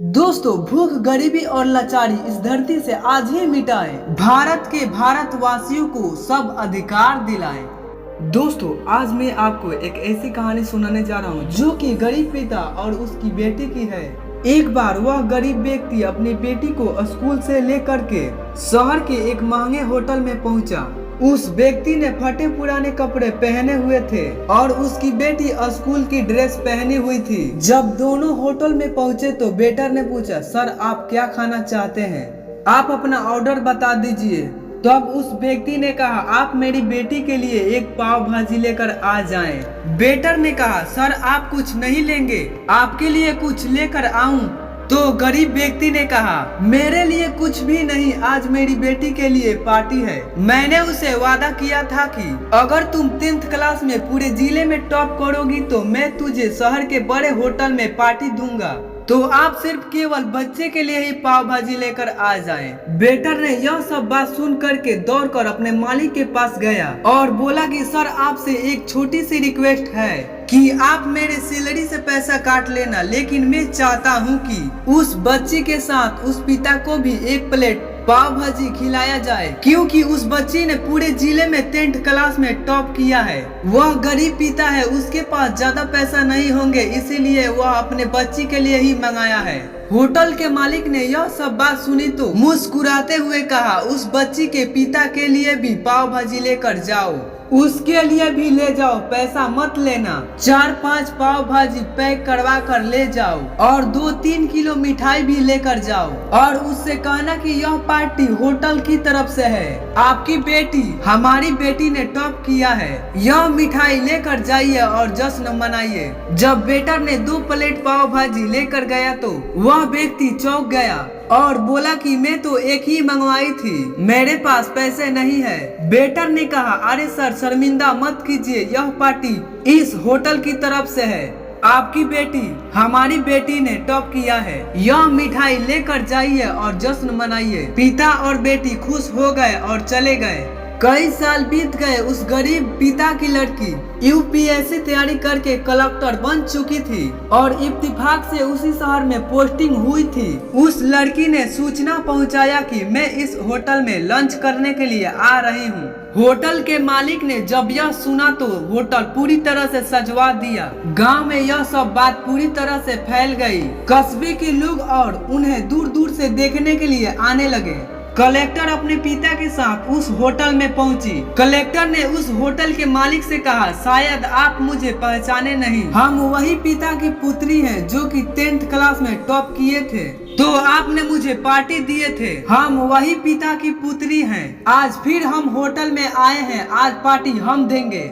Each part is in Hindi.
दोस्तों, भूख, गरीबी और लाचारी इस धरती से आज ही मिटाएं। भारत के भारतवासियों को सब अधिकार दिलाएं। दोस्तों, आज मैं आपको एक ऐसी कहानी सुनाने जा रहा हूँ जो कि गरीब पिता और उसकी बेटी की है। एक बार वह गरीब व्यक्ति अपनी बेटी को स्कूल से लेकर के शहर के एक महंगे होटल में पहुंचा। उस व्यक्ति ने फटे पुराने कपड़े पहने हुए थे और उसकी बेटी स्कूल की ड्रेस पहनी हुई थी। जब दोनों होटल में पहुंचे तो वेटर ने पूछा, सर आप क्या खाना चाहते हैं? आप अपना ऑर्डर बता दीजिए। तब उस व्यक्ति ने कहा, आप मेरी बेटी के लिए एक पाव भाजी लेकर आ जाएं। वेटर ने कहा, सर आप कुछ नहीं लेंगे, आपके लिए कुछ लेकर आऊं? तो गरीब व्यक्ति ने कहा, मेरे लिए कुछ भी नहीं, आज मेरी बेटी के लिए पार्टी है। मैंने उसे वादा किया था कि अगर तुम 10th क्लास में पूरे जिले में टॉप करोगी तो मैं तुझे शहर के बड़े होटल में पार्टी दूंगा। तो आप सिर्फ केवल बच्चे के लिए ही पाव भाजी लेकर आ जाएं। वेटर ने यह सब बात सुन करके दौड़कर अपने मालिक के पास गया और बोला कि सर आपसे एक छोटी सी रिक्वेस्ट है कि आप मेरे सैलरी से पैसा काट लेना, लेकिन मैं चाहता हूं कि उस बच्ची के साथ उस पिता को भी एक प्लेट पाव भाजी खिलाया जाए, क्योंकि उस बच्ची ने पूरे जिले में 10th क्लास में टॉप किया है। वह गरीब पिता है, उसके पास ज्यादा पैसा नहीं होंगे, इसीलिए वह अपने बच्ची के लिए ही मंगाया है। होटल के मालिक ने यह सब बात सुनी तो मुस्कुराते हुए कहा, उस बच्ची के पिता के लिए भी पाव भाजी लेकर जाओ, उसके लिए भी ले जाओ, पैसा मत लेना। 4-5 पाव भाजी पैक करवा कर ले जाओ और 2-3 किलो मिठाई भी लेकर जाओ और उससे कहना कि यह पार्टी होटल की तरफ से है, आपकी बेटी, हमारी बेटी ने टॉप किया है। यह मिठाई लेकर जाइए और जश्न मनाइए। जब वेटर ने 2 प्लेट पाव भाजी लेकर गया तो वह व्यक्ति चौंक गया और बोला कि मैं तो एक ही मंगवाई थी, मेरे पास पैसे नहीं है। वेटर ने कहा, अरे सर शर्मिंदा मत कीजिए, यह पार्टी इस होटल की तरफ से है, आपकी बेटी, हमारी बेटी ने टॉप किया है। यह मिठाई लेकर जाइए और जश्न मनाइए। पिता और बेटी खुश हो गए और चले गए। कई साल बीत गए। उस गरीब पिता की लड़की यूपीएससी तैयारी करके कलेक्टर बन चुकी थी और इत्तेफाक से उसी शहर में पोस्टिंग हुई थी। उस लड़की ने सूचना पहुंचाया कि मैं इस होटल में लंच करने के लिए आ रही हूं। होटल के मालिक ने जब यह सुना तो होटल पूरी तरह से सजवा दिया। गांव में यह सब बात पूरी तरह से फैल गई। कस्बे के लोग और उन्हें दूर दूर से देखने के लिए आने लगे। कलेक्टर अपने पिता के साथ उस होटल में पहुंची। कलेक्टर ने उस होटल के मालिक से कहा, शायद आप मुझे पहचाने नहीं, हम वही पिता की पुत्री हैं जो कि 10th क्लास में टॉप किए थे, तो आपने मुझे पार्टी दिए थे। हम वही पिता की पुत्री हैं। आज फिर हम होटल में आए हैं, आज पार्टी हम देंगे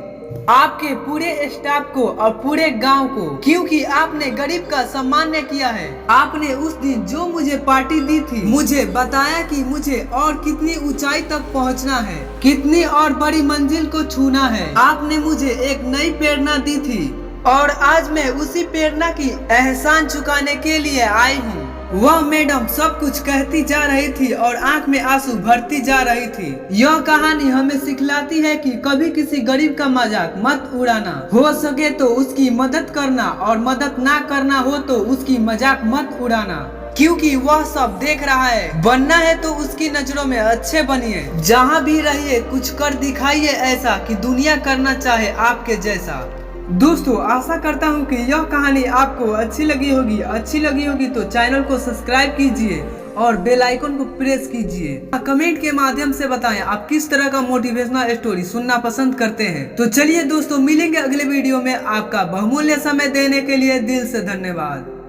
आपके पूरे स्टाफ को और पूरे गांव को, क्योंकि आपने गरीब का सम्मान किया है। आपने उस दिन जो मुझे पार्टी दी थी, मुझे बताया कि मुझे और कितनी ऊंचाई तक पहुंचना है, कितनी और बड़ी मंजिल को छूना है। आपने मुझे एक नई प्रेरणा दी थी और आज मैं उसी प्रेरणा की एहसान चुकाने के लिए आई हूँ। वह मैडम सब कुछ कहती जा रही थी और आंख में आंसू भरती जा रही थी। यह कहानी हमें सिखलाती है कि कभी किसी गरीब का मजाक मत उड़ाना, हो सके तो उसकी मदद करना और मदद ना करना हो तो उसकी मजाक मत उड़ाना, क्योंकि वह सब देख रहा है। बनना है तो उसकी नजरों में अच्छे बनिए। जहाँ भी रहिए कुछ कर दिखाइए ऐसा कि दुनिया करना चाहे आपके जैसा। दोस्तों, आशा करता हूँ कि यह कहानी आपको अच्छी लगी होगी तो चैनल को सब्सक्राइब कीजिए और बेल आइकन को प्रेस कीजिए। कमेंट के माध्यम से बताएं आप किस तरह का मोटिवेशनल स्टोरी सुनना पसंद करते हैं। तो चलिए दोस्तों, मिलेंगे अगले वीडियो में। आपका बहुमूल्य समय देने के लिए दिल से धन्यवाद।